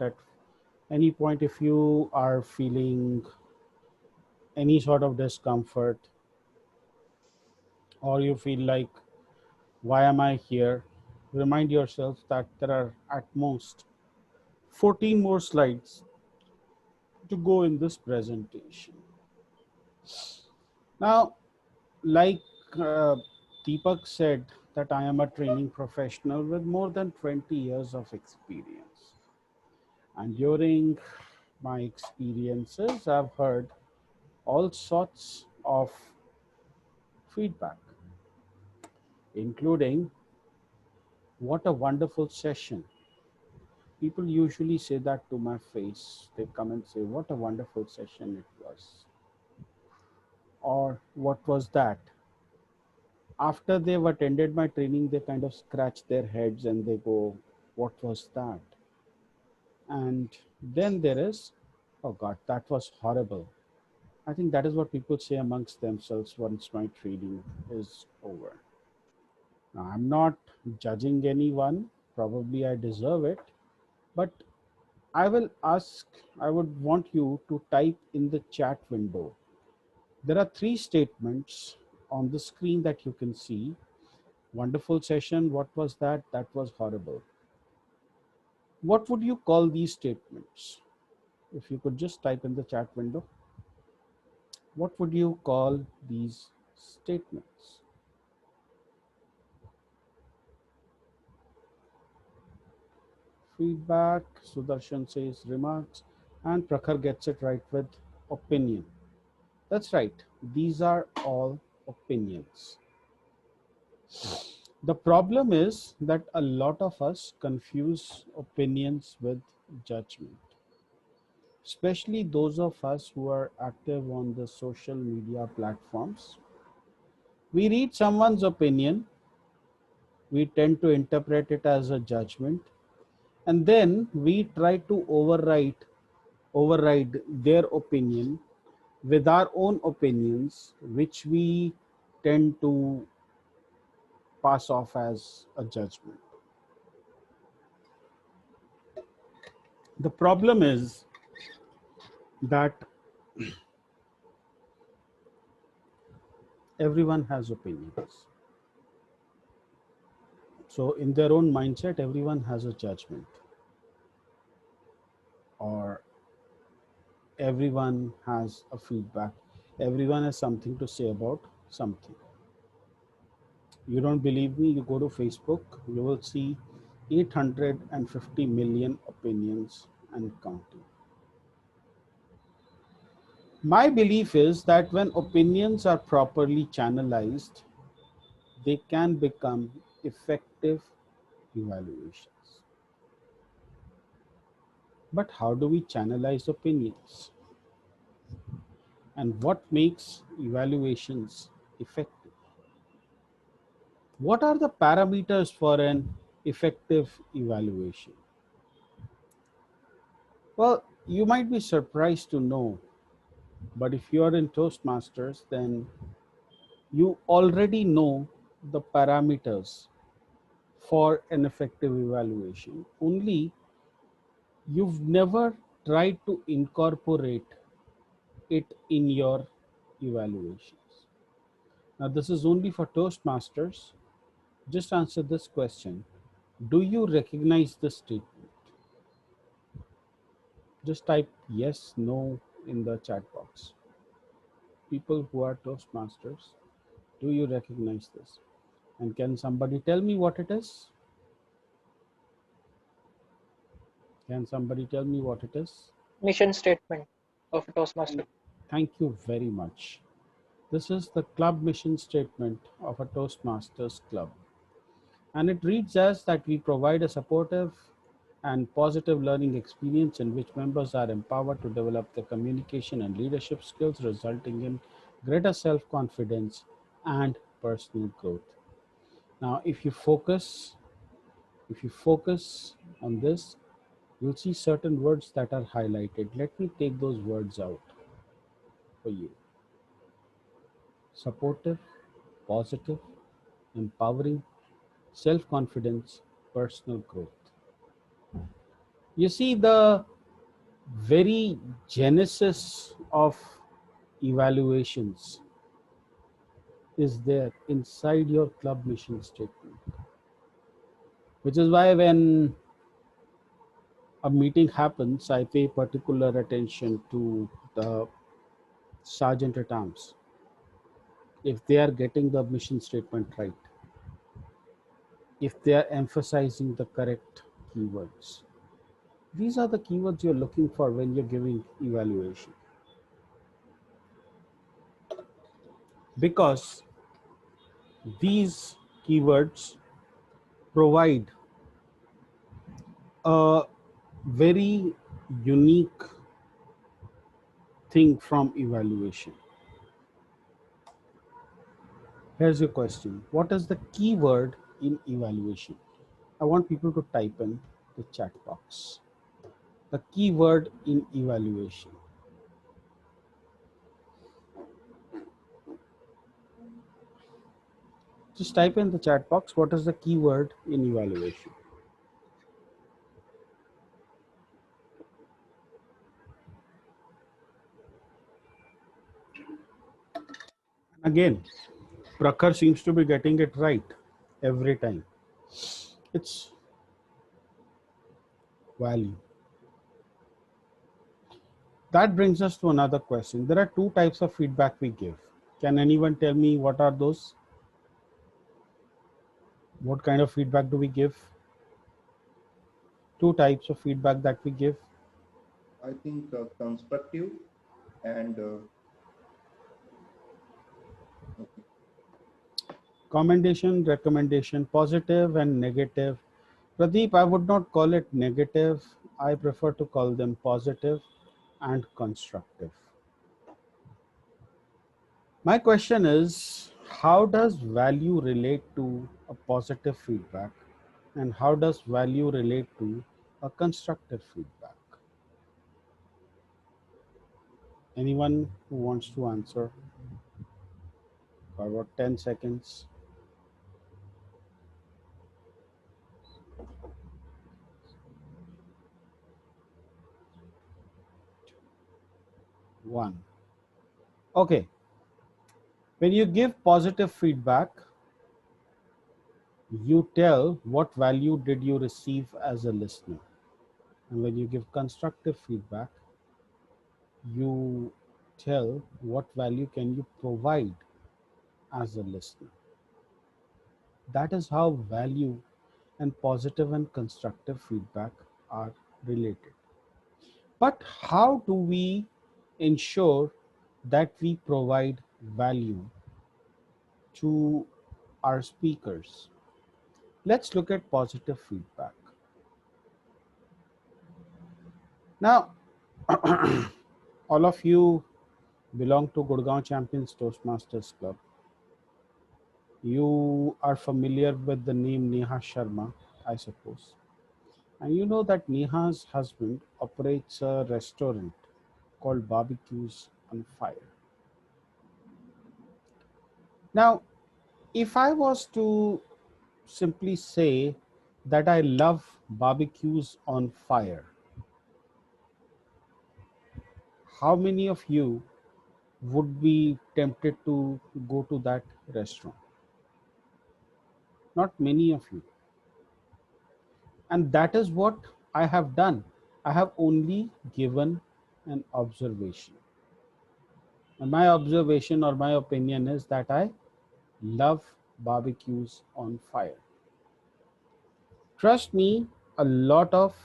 at any point, if you are feeling any sort of discomfort, or you feel like, why am I here? Remind yourself that there are at most 14 more slides to go in this presentation. Now, like uh, Deepak said, that I am a training professional with more than 20 years of experience. And during my experiences, I've heard all sorts of feedback, including, what a wonderful session. People usually say that to my face. They come and say, what a wonderful session it was. Or, what was that? After they've attended my training, they kind of scratch their heads and they go, what was that? And then there is, oh God, that was horrible. I think that is what people say amongst themselves once my training is over. Now, I'm not judging anyone, probably I deserve it, but I will ask, I would want you to type in the chat window. There are three statements on the screen that you can see. Wonderful session, what was that? That was horrible. What would you call these statements? If you could just type in the chat window, what would you call these statements? Feedback, Sudarshan says remarks, and Prakhar gets it right with opinion. That's right, these are all opinions. The problem is that a lot of us confuse opinions with judgment, especially those of us who are active on the social media platforms. We read someone's opinion, we tend to interpret it as a judgment, and then we try to override their opinion with our own opinions, which we tend to pass off as a judgment. The problem is that everyone has opinions. So, in their own mindset, everyone has a judgment, or everyone has a feedback, everyone has something to say about something. You don't believe me? You go to Facebook, you will see 850 million opinions and counting. My belief is that when opinions are properly channelized, they can become effective evaluations. But how do we channelize opinions? And what makes evaluations effective? What are the parameters for an effective evaluation? Well, you might be surprised to know, but if you are in Toastmasters, then you already know the parameters for an effective evaluation. Only you've never tried to incorporate it in your evaluations. Now, this is only for Toastmasters. Just answer this question. Do you recognize the statement? Just type yes, no in the chat box. People who are Toastmasters, do you recognize this? And can somebody tell me what it is? Can somebody tell me what it is? Mission statement of a Toastmaster. Thank you very much. This is the club mission statement of a Toastmasters club. And it reads as that we provide a supportive and positive learning experience in which members are empowered to develop their communication and leadership skills, resulting in greater self-confidence and personal growth. Now, if you focus on this, you'll see certain words that are highlighted. Let me take those words out for you. Supportive, positive, empowering, self-confidence, personal growth. You see, the very genesis of evaluations is there inside your club mission statement, which is why when a meeting happens, I pay particular attention to the sergeant at arms if they are getting the mission statement right, if they are emphasizing the correct keywords. These are the keywords you're looking for when you're giving evaluation, because these keywords provide a very unique thing from evaluation. Here's your question: what is the keyword in evaluation? I want people to type in the chat box the keyword in evaluation. Just type in the chat box what is the keyword in evaluation. Again, Prakhar seems to be getting it right every time. It's value. That brings us to another question. There are two types of feedback we give. Can anyone tell me what are those? What kind of feedback do we give? Two types of feedback that we give. I think constructive and okay. Commendation, recommendation, positive and negative. Pradeep, I would not call it negative. I prefer to call them positive and constructive. My question is, how does value relate to a positive feedback and how does value relate to a constructive feedback? Anyone who wants to answer? For about 10 seconds. One. Okay. When you give positive feedback, you tell what value did you receive as a listener. And when you give constructive feedback, you tell what value can you provide as a listener. That is how value and positive and constructive feedback are related. But how do we ensure that we provide value to our speakers? Let's look at positive feedback. Now, all of you belong to Gurgaon Champions Toastmasters Club. You are familiar with the name Neha Sharma, I suppose. And you know that Neha's husband operates a restaurant called Barbecues on Fire. Now, if I was to simply say that I love barbecues on fire, how many of you would be tempted to go to that restaurant? Not many of you. And that is what I have done. I have only given an observation. And my observation or my opinion is that I love barbecues on fire. Trust me, a lot of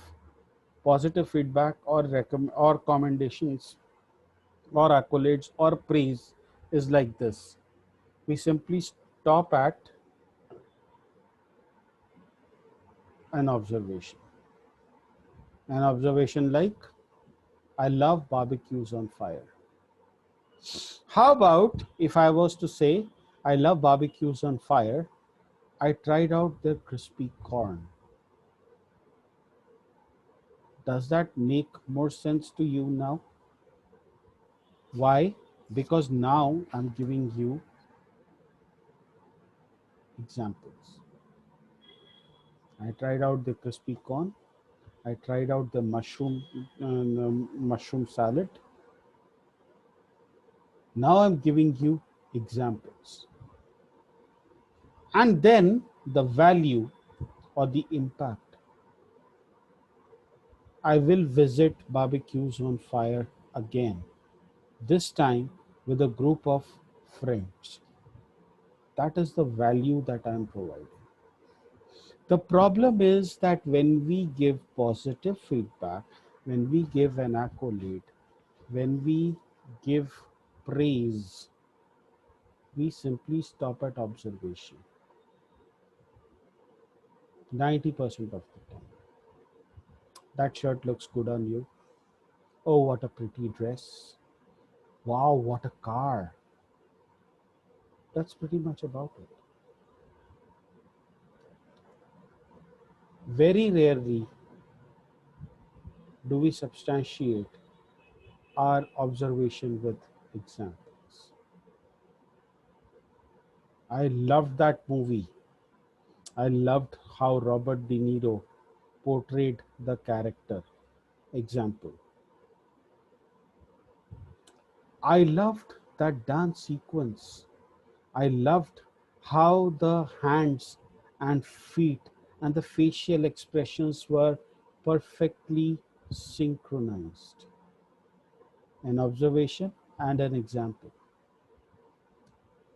positive feedback or or commendations or accolades or praise is like this. We simply stop at an observation. An observation like, I love barbecues on fire. How about if I was to say, I love barbecues on fire, I tried out their crispy corn. Does that make more sense to you now? Why? Because now I'm giving you examples. I tried out the crispy corn. I tried out the mushroom salad. Now I'm giving you examples. And then the value or the impact. I will visit barbecues on fire again, this time with a group of friends. That is the value that I'm providing. The problem is that when we give positive feedback, when we give an accolade, when we give praise, we simply stop at observation 90% of the time. That shirt looks good on you. Oh, what a pretty dress. Wow, what a car. That's pretty much about it. Very rarely do we substantiate our observation with examples. I loved that movie. I loved how Robert De Niro portrayed the character. Example. I loved that dance sequence. I loved how the hands and feet and the facial expressions were perfectly synchronized. An observation and an example.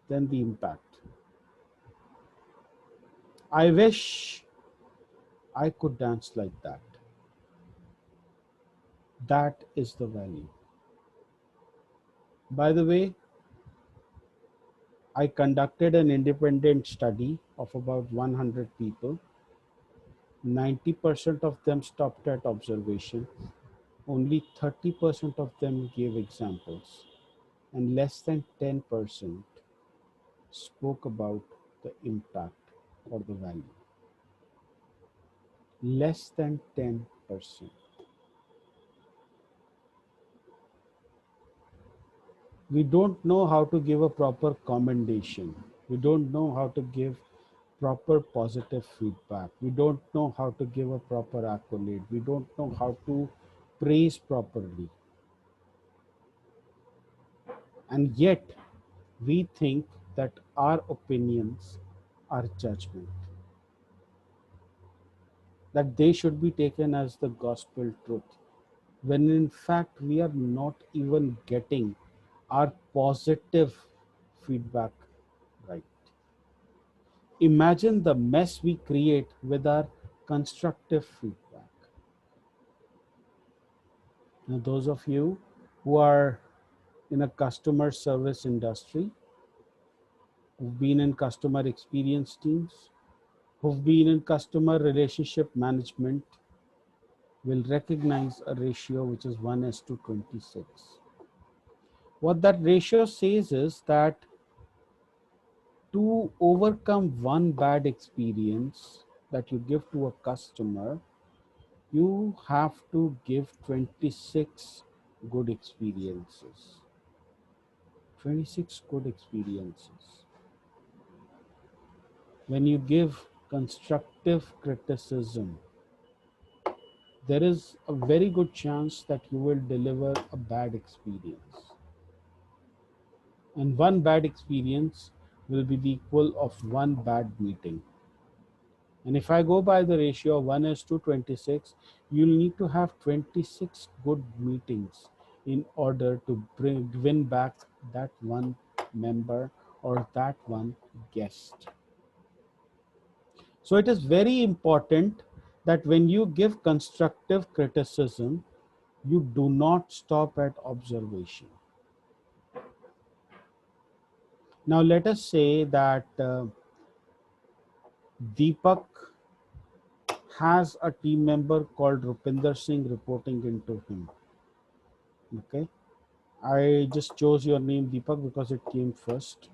Then the impact. I wish I could dance like that. That is the value. By the way, I conducted an independent study of about 100 people. 90% of them stopped at observation. Only 30% of them gave examples. And less than 10% spoke about the impact or the value. Less than 10%. We don't know how to give a proper commendation. We don't know how to give proper positive feedback. We don't know how to give a proper accolade. We don't know how to praise properly. And yet, we think that our opinions are judgment, that they should be taken as the gospel truth, when in fact we are not even getting our positive feedback right. Imagine the mess we create with our constructive feedback. Now, those of you who are in a customer service industry, who've been in customer experience teams, who've been in customer relationship management, will recognize a ratio which is 1 is to 26. What that ratio says is that to overcome one bad experience that you give to a customer, you have to give 26 good experiences. 26 good experiences. When you give constructive criticism, there is a very good chance that you will deliver a bad experience. And one bad experience will be the equal of one bad meeting. And if I go by the ratio of 1 is to 26, you'll need to have 26 good meetings in order to win back that one member or that one guest. So it is very important that when you give constructive criticism, you do not stop at observation. Now, let us say that Deepak has a team member called Rupinder Singh reporting into him. Okay, I just chose your name, Deepak, because it came first.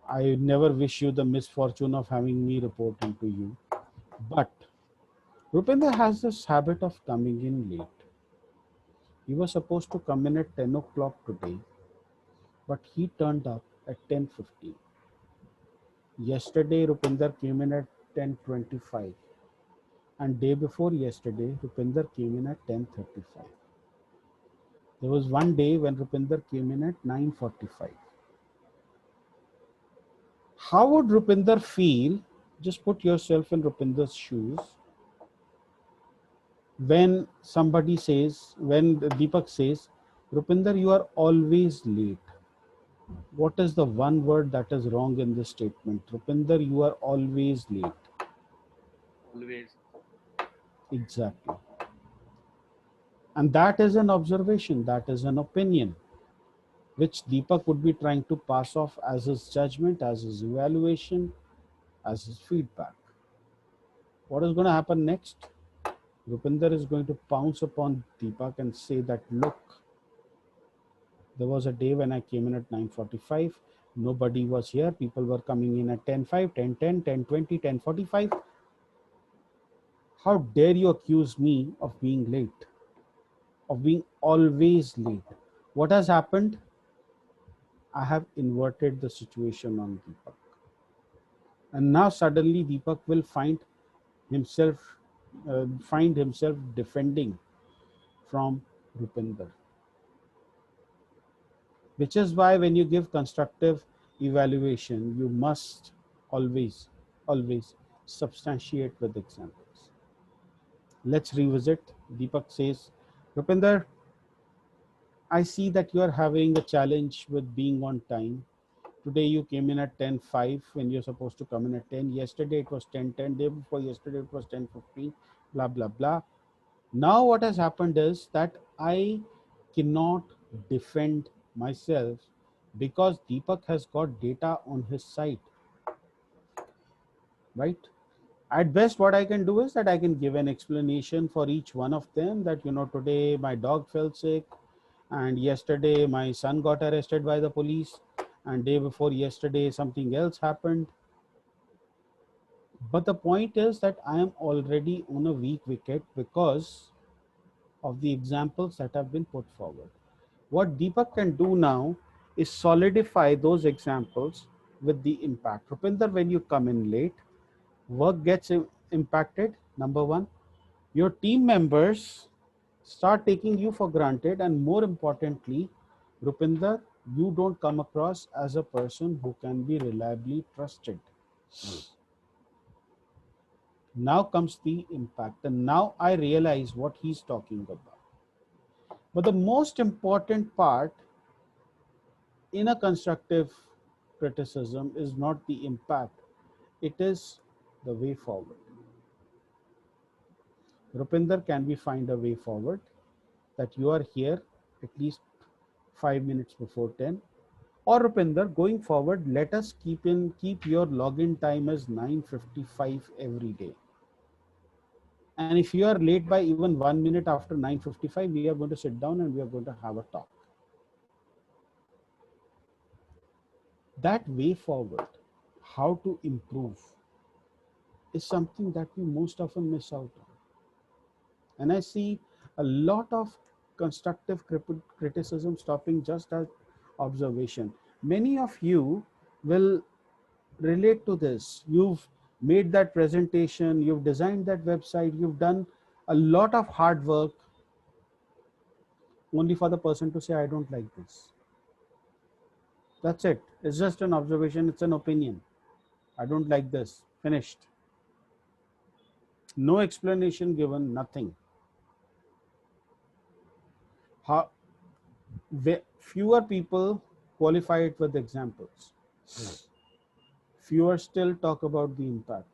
I never wish you the misfortune of having me reporting to you. But Rupinder has this habit of coming in late. He was supposed to come in at 10 o'clock today, but he turned up at 10:50. Yesterday, Rupinder came in at 10:25. and day before yesterday, Rupinder came in at 10:35. There was one day when Rupinder came in at 9:45. How would Rupinder feel? Just put yourself in Rupinder's shoes when somebody says, when Deepak says, Rupinder, you are always late. What is the one word that is wrong in this statement? Rupinder, you are always late. Always. Exactly. And that is an observation, that is an opinion, which Deepak would be trying to pass off as his judgment, as his evaluation, as his feedback. What is going to happen next? Rupinder is going to pounce upon Deepak and say that, look, there was a day when I came in at 9:45. Nobody was here. People were coming in at 10:05, 10:10, 10:20, 10:45. How dare you accuse me of being late, of being always late? What has happened? I have inverted the situation on Deepak. And now suddenly Deepak will himself find himself defending from Rupinder. Which is why when you give constructive evaluation, you must always, always substantiate with examples. Let's revisit. Deepak says, Rupinder, I see that you are having a challenge with being on time. Today you came in at 10:05 when you're supposed to come in at 10. Yesterday it was 10:10. Day before yesterday it was 10:15. Blah blah blah. Now what has happened is that I cannot defend myself because Deepak has got data on his side, right? At best, what I can do is that I can give an explanation for each one of them that, today my dog fell sick, and yesterday my son got arrested by the police, and day before yesterday something else happened. But the point is that I am already on a weak wicket because of the examples that have been put forward. What Deepak can do now is solidify those examples with the impact. Rupinder, when you come in late, work gets impacted. Number one, your team members start taking you for granted, and more importantly, Rupinder, you don't come across as a person who can be reliably trusted. Now comes the impact, and now I realize what he's talking about. But the most important part in a constructive criticism is not the impact, it is the way forward. Rupinder, can we find a way forward that you are here at least 5 minutes before 10? Or Rupinder, going forward, let us keep your login time as 9:55 every day. And if you are late by even 1 minute after 9:55, we are going to sit down and we are going to have a talk. That way forward, how to improve, is something that we most often miss out on. And I see a lot of constructive criticism stopping just at observation. Many of you will relate to this. You've made that presentation, you've designed that website, you've done a lot of hard work only for the person to say, I don't like this. That's it. It's just an observation, it's an opinion. I don't like this. Finished. No explanation given, nothing. How, fewer people qualify it with examples. Fewer still talk about the impact.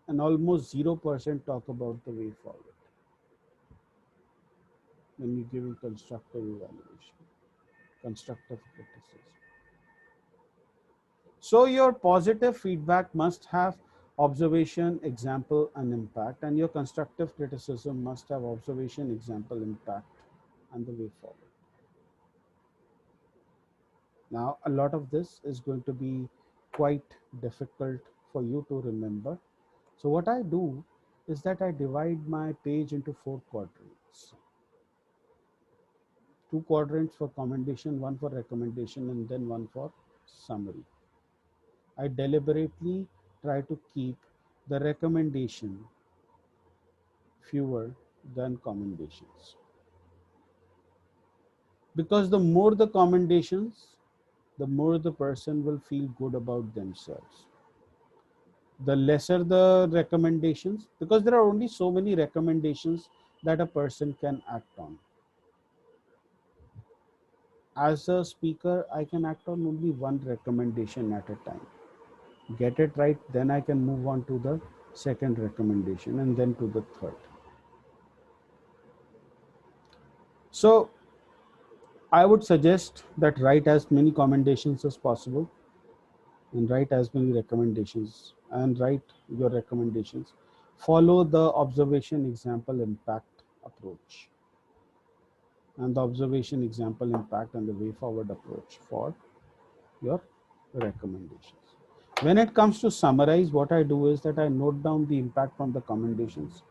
And almost 0% talk about the way forward when you're giving constructive evaluation, constructive criticism. So your positive feedback must have observation, example, and impact, and your constructive criticism must have observation, example, impact, and the way forward. Now, a lot of this is going to be quite difficult for you to remember. So what I do is that I divide my page into 4 quadrants. 2 quadrants for commendation, 1 for recommendation, and then 1 for summary. I deliberately try to keep the recommendation fewer than commendations. Because the more the commendations, the more the person will feel good about themselves. The lesser the recommendations, because there are only so many recommendations that a person can act on. As a speaker, I can act on only one recommendation at a time. Get it right, then I can move on to the second recommendation and then to the third. So I would suggest that write as many commendations as possible and write as many recommendations and write your recommendations. Follow the observation, example, impact approach, and the observation, example, impact, and the way forward approach for your recommendations. When it comes to summarize, what I do is that I note down the impact from the commendations.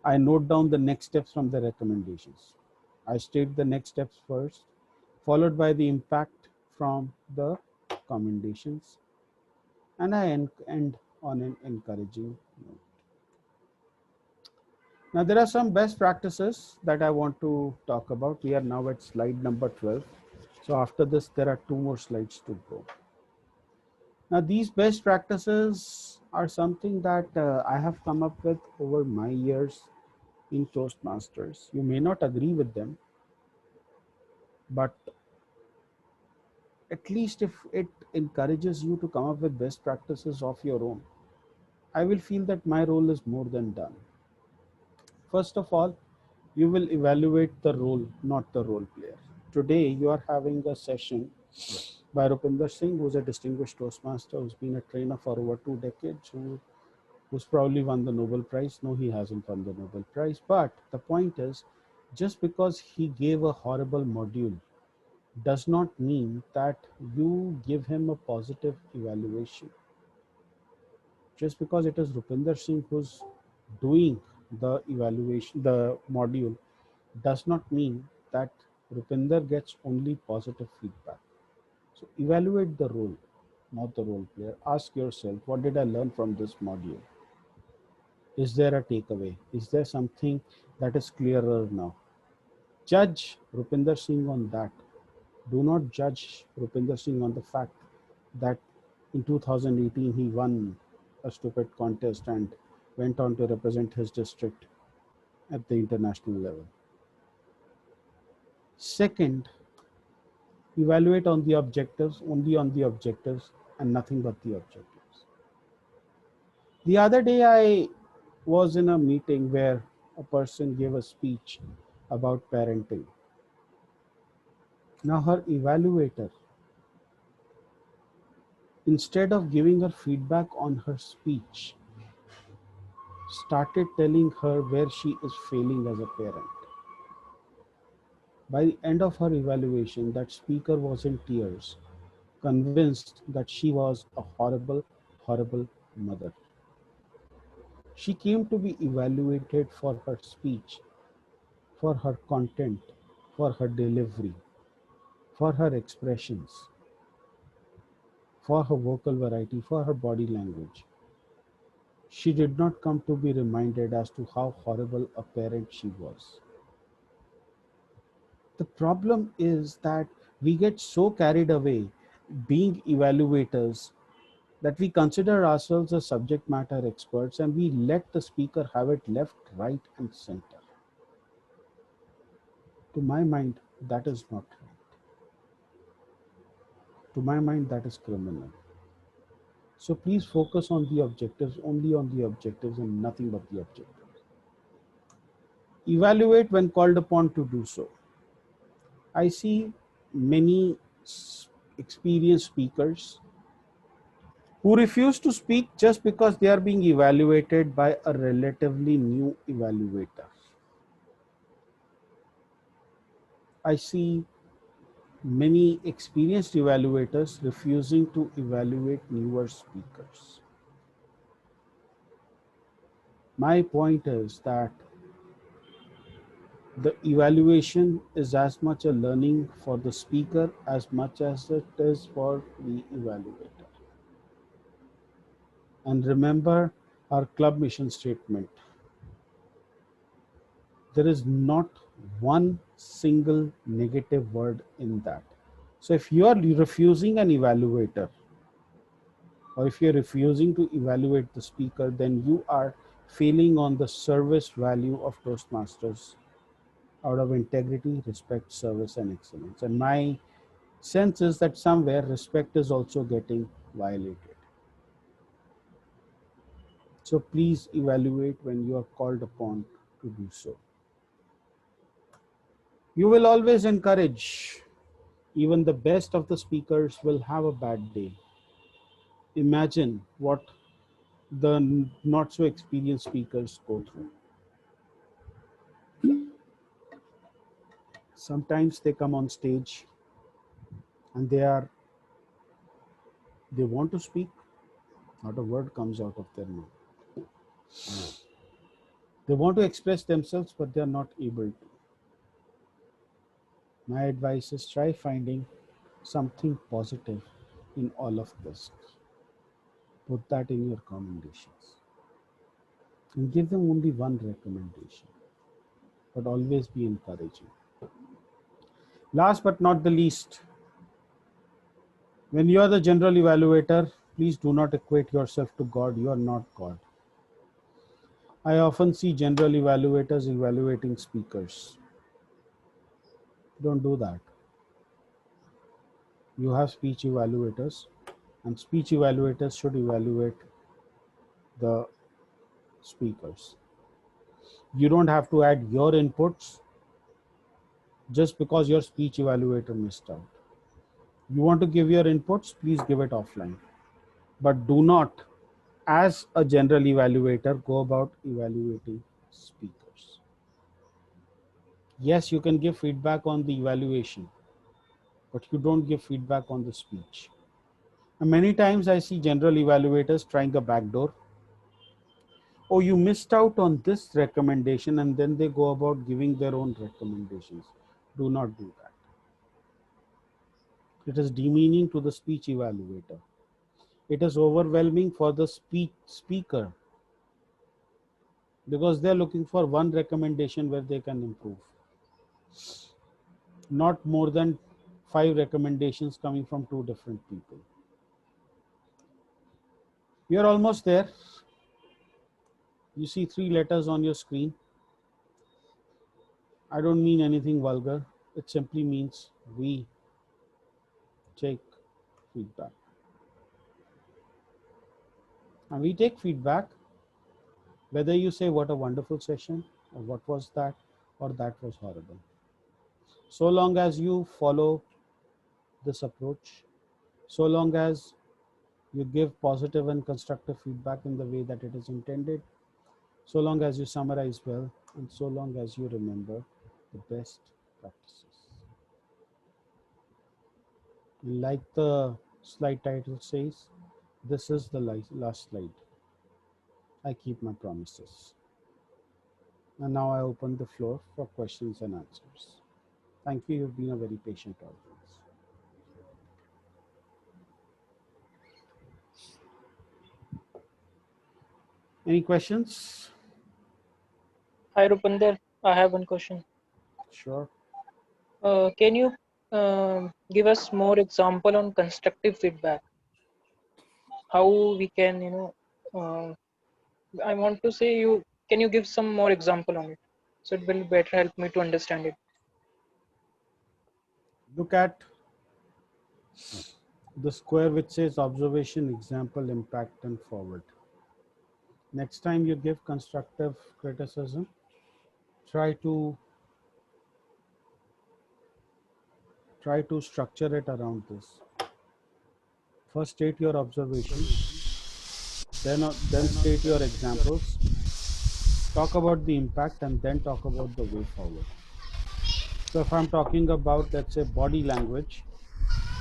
I note down the next steps from the recommendations. I state the next steps first, followed by the impact from the commendations, and I end on an encouraging note. Now, there are some best practices that I want to talk about. We are now at slide number 12. So after this, there are two more slides to go. Now, these best practices are something that I have come up with over my years in Toastmasters. You may not agree with them, but at least if it encourages you to come up with best practices of your own, I will feel that my role is more than done. First of all, you will evaluate the role, not the role player. Today, you are having a session by Rupinder Singh, who's a distinguished Toastmaster, who's been a trainer for over 2 decades, who's probably won the Nobel Prize. No, he hasn't won the Nobel Prize. But the point is, just because he gave a horrible module does not mean that you give him a positive evaluation. Just because it is Rupinder Singh who's doing the evaluation, the module, does not mean that Rupinder gets only positive feedback. So evaluate the role, not the role player. Ask yourself, what did I learn from this module? Is there a takeaway? Is there something that is clearer now? Judge Rupinder Singh on that. Do not judge Rupinder Singh on the fact that in 2018 he won a stupid contest and went on to represent his district at the international level. Second, evaluate on the objectives, only on the objectives and nothing but the objectives. The other day I was in a meeting where a person gave a speech about parenting. Now her evaluator, instead of giving her feedback on her speech, started telling her where she is failing as a parent. By the end of her evaluation, that speaker was in tears, convinced that she was a horrible, horrible mother. She came to be evaluated for her speech, for her content, for her delivery, for her expressions, for her vocal variety, for her body language. She did not come to be reminded as to how horrible a parent she was. The problem is that we get so carried away being evaluators that we consider ourselves as subject matter experts and we let the speaker have it left, right, and center. To my mind, that is not right. To my mind, that is criminal. So please focus on the objectives, only on the objectives and nothing but the objectives. Evaluate when called upon to do so. I see many experienced speakers who refuse to speak just because they are being evaluated by a relatively new evaluator. I see many experienced evaluators refusing to evaluate newer speakers. My point is that the evaluation is as much a learning for the speaker as much as it is for the evaluator. And remember our club mission statement. There is not one single negative word in that. So if you are refusing an evaluator, or if you're refusing to evaluate the speaker, then you are failing on the service value of Toastmasters out of integrity, respect, service, and excellence. And my sense is that somewhere respect is also getting violated. So please evaluate when you are called upon to do so. You will always encourage. Even the best of the speakers will have a bad day. Imagine what the not so experienced speakers go through. Sometimes they come on stage and they want to speak, not a word comes out of their mouth. They want to express themselves, but they are not able to. My advice is try finding something positive in all of this. Put that in your commendations and give them only one recommendation, but always be encouraging. Last but not the least, when you are the general evaluator, please do not equate yourself to God. You are not God. I often see general evaluators evaluating speakers. Don't do that. You have speech evaluators, and speech evaluators should evaluate the speakers. You don't have to add your inputs just because your speech evaluator missed out. You want to give your inputs, please give it offline. But do not, as a general evaluator, go about evaluating speakers. Yes, you can give feedback on the evaluation, but you don't give feedback on the speech. And many times I see general evaluators trying a backdoor. Oh, you missed out on this recommendation, and then they go about giving their own recommendations. Do not do that. It is demeaning to the speech evaluator. It is overwhelming for the speaker because they're looking for one recommendation where they can improve. Not more than 5 recommendations coming from 2 different people. You're almost there. You see 3 letters on your screen. I don't mean anything vulgar. It simply means we take feedback. And we take feedback whether you say what a wonderful session, or what was that, or that was horrible. So long as you follow this approach, so long as you give positive and constructive feedback in the way that it is intended, so long as you summarize well, and so long as you remember the best practices. And like the slide title says, this is the last slide. I keep my promises. And now I open the floor for questions and answers. Thank you. You've been a very patient audience. Any questions? Hi Rupinder, I have one question. Sure. Can you give us more example on constructive feedback? How we can, I want to say can you give some more example on it? So it will better help me to understand it. Look at the square which says observation, example, impact, and forward. Next time you give constructive criticism, try to structure it around this. First state your observations, then state your examples, talk about the impact, and then talk about the way forward. So if I'm talking about, let's say, body language,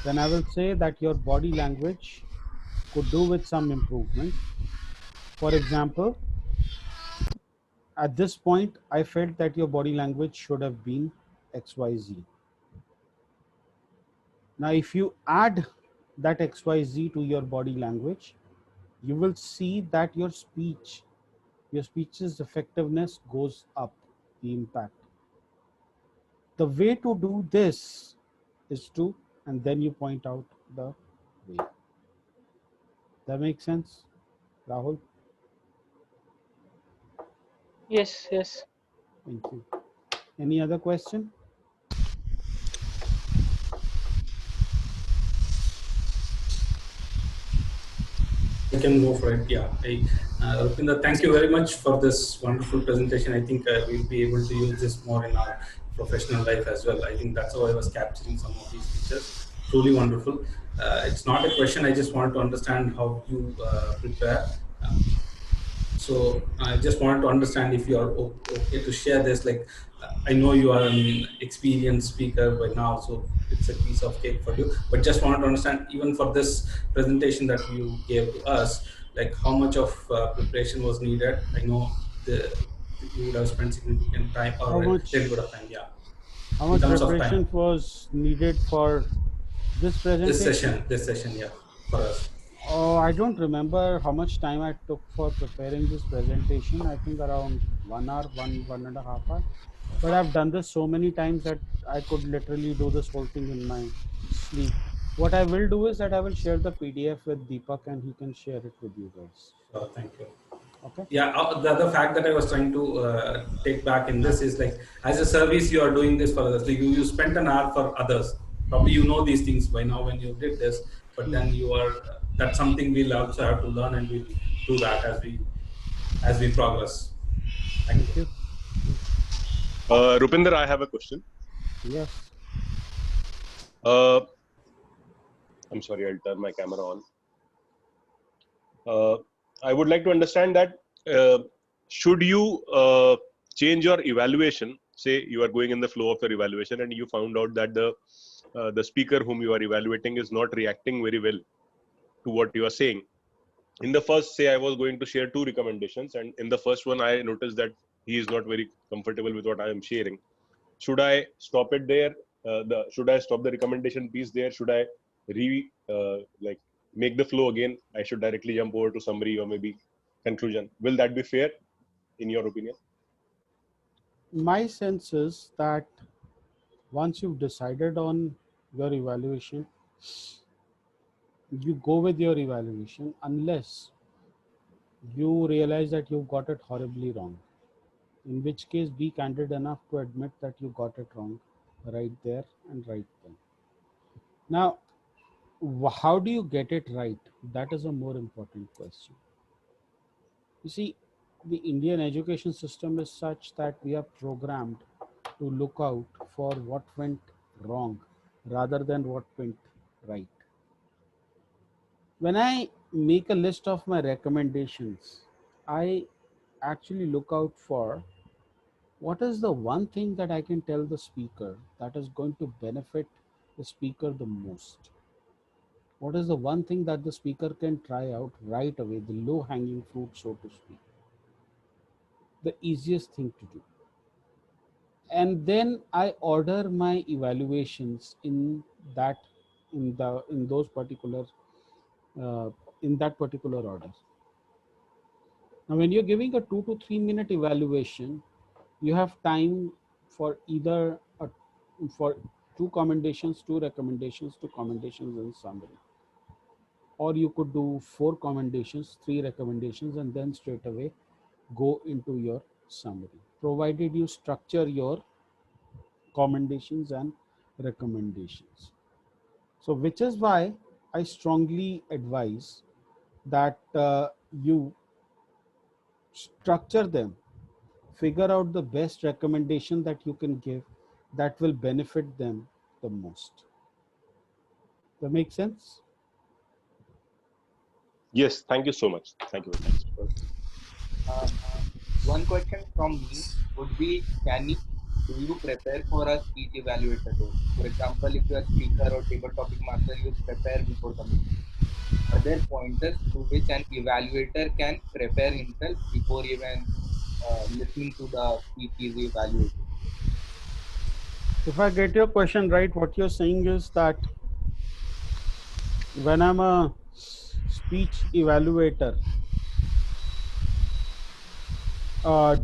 then I will say that your body language could do with some improvement. For example, at this point, I felt that your body language should have been XYZ. Now, if you add that XYZ to your body language, you will see that your speech's effectiveness goes up. the impact. The way to do this is to, and then you point out the way. That makes sense, Rahul? Yes, yes. Thank you. Any other question? I can go for it. Yeah. Rupinder, thank you very much for this wonderful presentation. I think we'll be able to use this more in our professional life as well. I think that's how I was capturing some of these features. Truly wonderful. It's not a question. I just wanted to understand how you prepare. So I just wanted to understand if you are okay to share this. Like, I know you are an experienced speaker by now, so it's a piece of cake for you. But just wanted to understand, even for this presentation that you gave to us, like how much of preparation was needed. I know you would have spent significant time or How a little much bit of time, yeah, how in much terms of time. preparation was needed for this presentation? This session, yeah, for us. Oh, I don't remember how much time I took for preparing this presentation. I think around 1 hour, one and a half hour. But I've done this so many times that I could literally do this whole thing in my sleep. What I will do is that I will share the PDF with Deepak and he can share it with you guys. Thank you. Okay? Yeah, the other fact that I was trying to take back in this is like, as a service, you are doing this for others. Like you spent an hour for others. Probably you know these things by now when you did this, but then you are, that's something we'll also have to learn, and we'll do that as we progress. Thank Thank you. you. Rupinder, I have a question. Yes. I'm sorry, I'll turn my camera on. I would like to understand that should you change your evaluation? Say you are going in the flow of your evaluation and you found out that the speaker whom you are evaluating is not reacting very well to what you are saying. In the first, say I was going to share 2 recommendations, and in the first one I noticed that he is not very comfortable with what I am sharing. Should I stop it there? Should I stop the recommendation piece there? Should I like make the flow again? I should directly jump over to summary or maybe conclusion. Will that be fair, in your opinion? My sense is that once you've decided on your evaluation, you go with your evaluation unless you realize that you got it horribly wrong. In which case, be candid enough to admit that you got it wrong right there and right then. Now, how do you get it right? That is a more important question. You see, the Indian education system is such that we are programmed to look out for what went wrong rather than what went right. When I make a list of my recommendations, I actually look out for what is the one thing that I can tell the speaker that is going to benefit the speaker the most? What is the one thing that the speaker can try out right away, the low hanging fruit, so to speak? The easiest thing to do. And then I order my evaluations that in those particular uh, in that particular order. Now, when you're giving a 2 to 3 minute evaluation, you have time for either for 2 commendations, 2 recommendations, 2 commendations, and summary. Or you could do 4 commendations, 3 recommendations, and then straight away go into your summary, provided you structure your commendations and recommendations. So, which is why I strongly advise that you structure them, figure out the best recommendation that you can give that will benefit them the most. That makes sense? Yes, thank you so much. Thank you very much. One question from me would be, do you prepare for a speech evaluator role? For example, if you are a speaker or table topic master, you prepare before the meeting. Are there pointers through which an evaluator can prepare himself before even listening to the speech he is evaluating? If I get your question right, what you're saying is that when I'm a speech evaluator,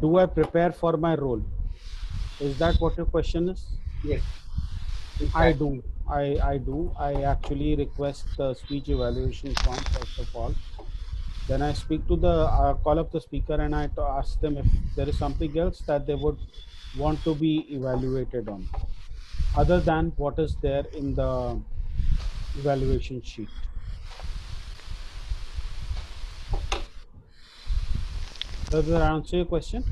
do I prepare for my role? Is that what your question is? Yes, I exactly. do. I do. I actually request the speech evaluation form first of all. Then I speak to the call up the speaker and I ask them if there is something else that they would want to be evaluated on, other than what is there in the evaluation sheet. Does that answer your question?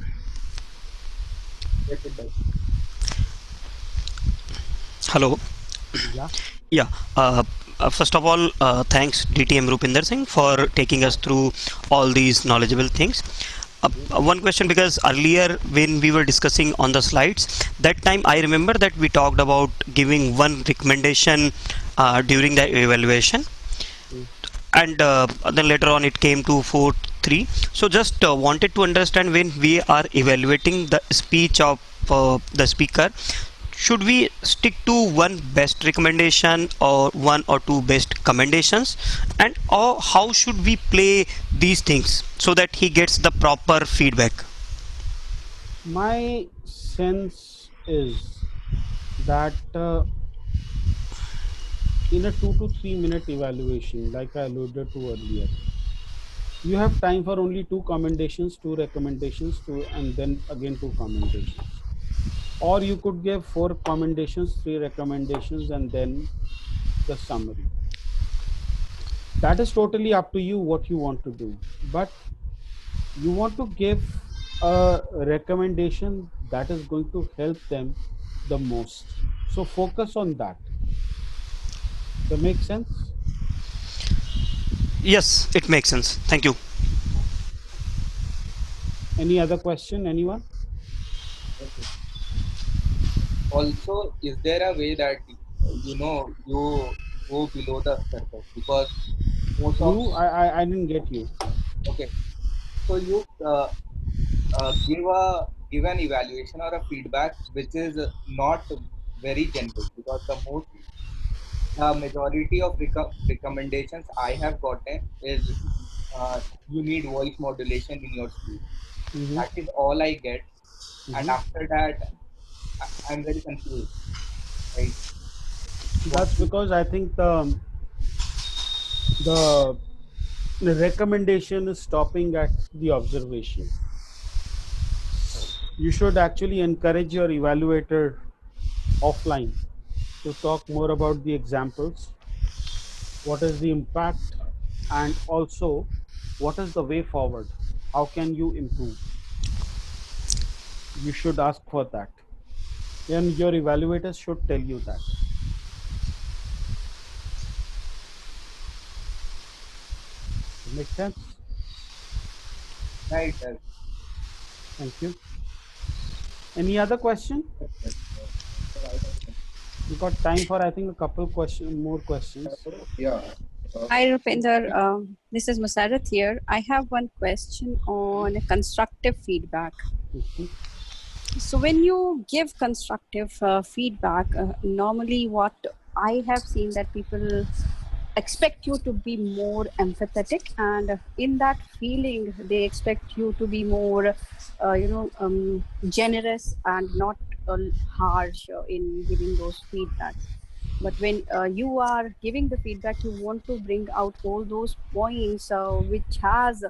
Yes, it does. Hello. Yeah. Yeah. First of all, thanks DTM Rupinder Singh for taking us through all these knowledgeable things. One question, because earlier when we were discussing on the slides, that time I remember that we talked about giving one recommendation during the evaluation, Mm. and then later on it came to 4 3. So just wanted to understand, when we are evaluating the speech of the speaker, should we stick to one best recommendation or one or two best commendations, and or how should we play these things so that he gets the proper feedback? My sense is that in a 2 to 3 minute evaluation, like I alluded to earlier, you have time for only two commendations, two recommendations, two, and then again two commendations. Or you could give four commendations, three recommendations, and then the summary. That is totally up to you what you want to do. But you want to give a recommendation that is going to help them the most. So focus on that. That makes sense? Yes, it makes sense. Thank you. Any other question, anyone? Okay. Also, is there a way that you go below the surface? Because most of I didn't get you. okay, so you give an evaluation or a feedback which is not very generic, because the majority of recommendations I have gotten is uh, you need voice modulation in your speech. Mm-hmm. That is all I get, and Mm-hmm. after that I'm very confused. Right? What That's is because I think the recommendation is stopping at the observation. You should actually encourage your evaluator offline to talk more about the examples, what is the impact, and also what is the way forward. How can you improve? You should ask for that. And your evaluators should tell you that. Make sense? right? Thank you. Any other question? We got time for I think a couple more questions. Yeah. Hi, Rupinder. This is Musarat here. I have one question on constructive feedback. Mhm. So, when you give constructive feedback, normally what I have seen that people expect you to be more empathetic, and in that feeling, they expect you to be more, generous and not harsh in giving those feedbacks. But when you are giving the feedback, you want to bring out all those points which has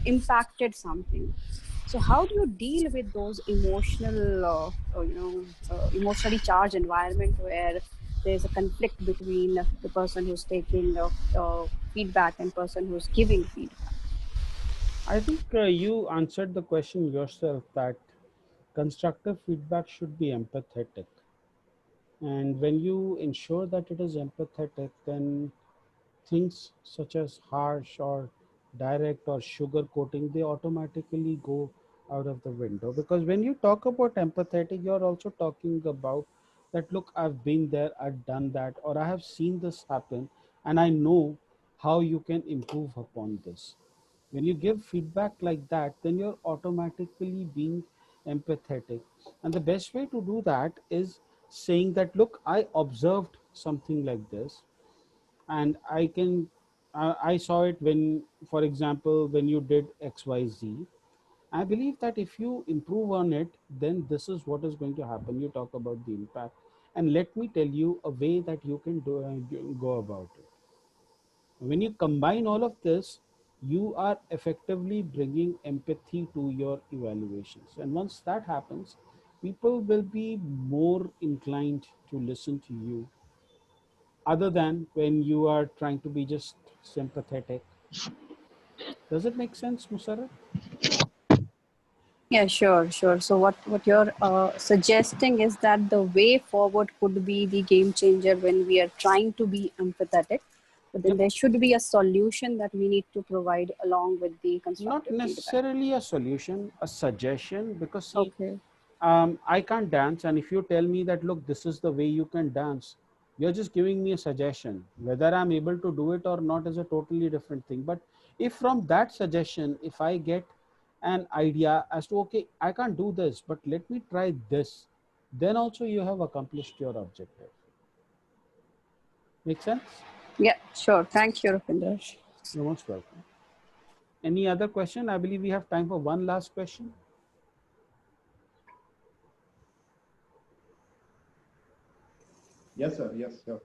impacted something. So how do you deal with those emotionally charged environment where there's a conflict between the person who's taking feedback and person who's giving feedback? I think you answered the question yourself that constructive feedback should be empathetic. And when you ensure that it is empathetic, then things such as harsh or direct or sugar coating, they automatically go out of the window. Because when you talk about empathetic, you're also talking about that, look, I've been there, I've done that, or I have seen this happen, and I know how you can improve upon this. When you give feedback like that, then you're automatically being empathetic. And the best way to do that is saying that, look, I observed something like this, and I saw it when, for example, when you did XYZ, I believe that if you improve on it, then this is what is going to happen. You talk about the impact, and let me tell you a way that you can go about it. When you combine all of this, you are effectively bringing empathy to your evaluations. And once that happens, people will be more inclined to listen to you, other than when you are trying to be just sympathetic. Does it make sense, Musarraf? Yeah, sure, sure. So what you're suggesting is that the way forward could be the game changer when we are trying to be empathetic, but then Yep. there should be a solution that we need to provide along with the Not constructive feedback. necessarily a solution, a suggestion, because see, Okay. I can't dance, and if you tell me that, look, this is the way you can dance, you're just giving me a suggestion. Whether I'm able to do it or not is a totally different thing. But if from that suggestion, if I get an idea as to, okay, I can't do this, but let me try this, then also you have accomplished your objective. Make sense? Yeah, sure. Thank you, Rupinder. You're most welcome. Any other question? I believe we have time for one last question. Yes, sir. Yes, sir.